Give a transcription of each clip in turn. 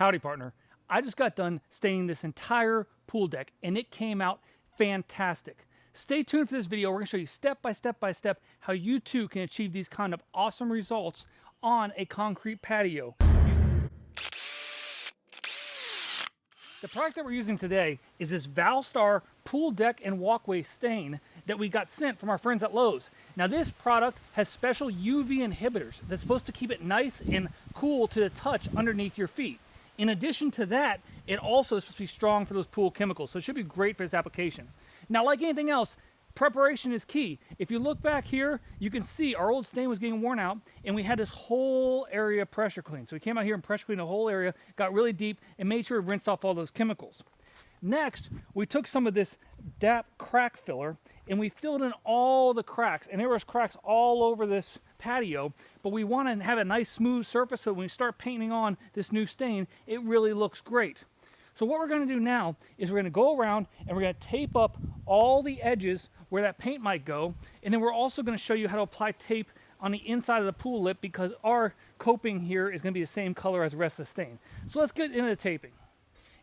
Howdy, partner. I just got done staining this entire pool deck, and it came out fantastic. Stay tuned for this video. We're going to show you step by step how you too can achieve these kind of awesome results on a concrete patio. The product that we're using today is this Valspar Pool Deck and Walkway stain that we got sent from our friends at Lowe's. Now this product has special UV inhibitors that's supposed to keep it nice and cool to the touch underneath your feet. In addition to that, it also is supposed to be strong for those pool chemicals, so it should be great for this application. Now, like anything else, preparation is key. If you look back here, you can see our old stain was getting worn out, and we had this whole area pressure cleaned. So we came out here and pressure cleaned the whole area, got really deep, and made sure it rinsed off all those chemicals. Next, we took some of this DAP crack filler, and we filled in all the cracks, and there was cracks all over this patio, but we want to have a nice smooth surface so when we start painting on this new stain, it really looks great. So what we're going to do now is we're going to go around and we're going to tape up all the edges where that paint might go, and then we're also going to show you how to apply tape on the inside of the pool lip because our coping here is going to be the same color as the rest of the stain. So let's get into the taping.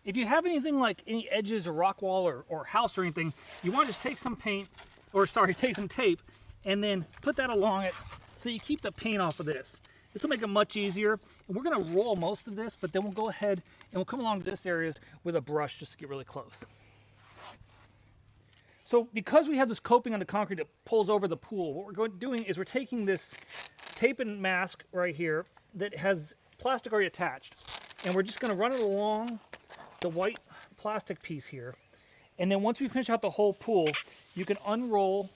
If you have anything like any edges or rock wall or house or anything, you want to just take some paint, or sorry, take some tape and then put that along it so you keep the paint off of this. This will make it much easier. And we're going to roll most of this, but then we'll go ahead and we'll come along to this areas with a brush just to get really close. So because we have this coping on the concrete that pulls over the pool, what we're doing is we're taking this tape and mask right here that has plastic already attached, and we're just going to run it along the white plastic piece here. And then once we finish out the whole pool, you can unroll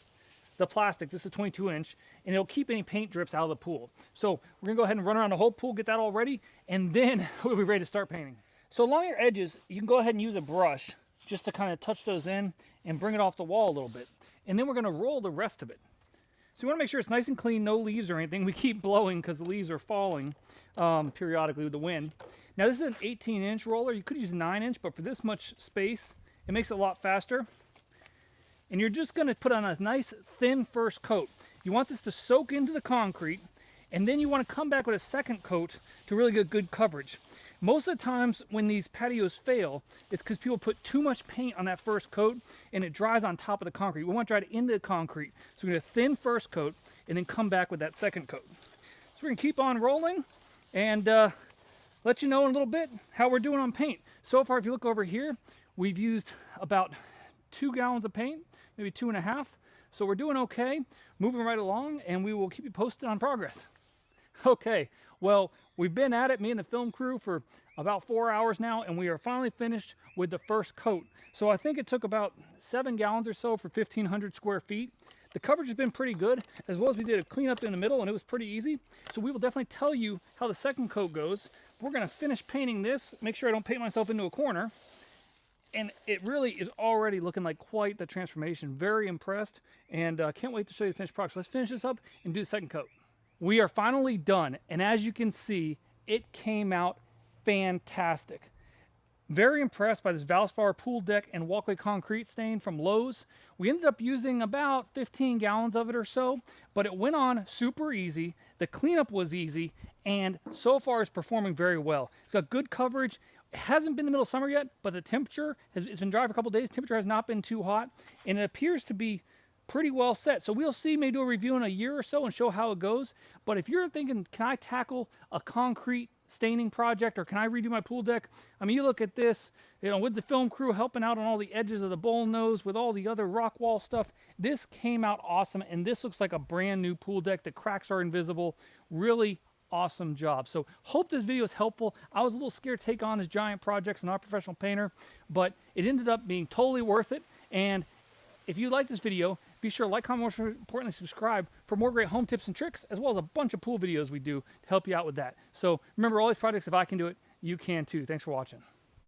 the plastic. This is 22-inch, and it'll keep any paint drips out of the pool. So we're gonna go ahead and run around the whole pool, get that all ready, and then we'll be ready to start painting. So along your edges, you can go ahead and use a brush just to kind of touch those in and bring it off the wall a little bit. And then we're gonna roll the rest of it. So you wanna make sure it's nice and clean, no leaves or anything. We keep blowing because the leaves are falling periodically with the wind. Now this is an 18-inch roller. You could use a 9-inch, but for this much space, it makes it a lot faster. And you're just going to put on a nice thin first coat. You want this to soak into the concrete, and then you want to come back with a second coat to really get good coverage. Most of the times when these patios fail, it's because people put too much paint on that first coat and it dries on top of the concrete. We want to dry it into the concrete. So we're going to thin first coat and then come back with that second coat. So we're going to keep on rolling and let you know in a little bit how we're doing on paint. So far, if you look over here, we've used about 2 gallons of paint, maybe 2.5. So we're doing okay, moving right along, and we will keep you posted on progress. Okay, well, we've been at it, me and the film crew, for about 4 hours now, and we are finally finished with the first coat. So I think it took about 7 gallons or so for 1,500 square feet. The coverage has been pretty good, as well as we did a cleanup in the middle, and it was pretty easy. So we will definitely tell you how the second coat goes. We're going to finish painting this, make sure I don't paint myself into a corner. And it really is already looking like quite the transformation. Very impressed, and can't wait to show you the finished product. So let's finish this up and do the second coat. We are finally done, and as you can see, it came out fantastic. Very impressed by this Valspar Pool Deck and Walkway concrete stain from Lowe's. We ended up using about 15 gallons of it or so, but it went on super easy. The cleanup was easy, and so far it's performing very well. It's got good coverage. It hasn't been the middle of summer yet, but the temperature it's been dry for a couple days. Temperature has not been too hot, and it appears to be pretty well set. So we'll see, maybe do a review in a year or so and show how it goes. But if you're thinking, can I tackle a concrete staining project, or can I redo my pool deck? I mean, you look at this, you know, with the film crew helping out on all the edges of the bowl nose, with all the other rock wall stuff, this came out awesome, and this looks like a brand new pool deck. The cracks are invisible. Really awesome job. So hope this video is helpful. I was a little scared to take on this giant project, not a professional painter, but it ended up being totally worth it. And if you like this video, be sure to like, comment, more importantly, subscribe for more great home tips and tricks, as well as a bunch of pool videos we do to help you out with that. So remember, all these projects, if I can do it, you can too. Thanks for watching.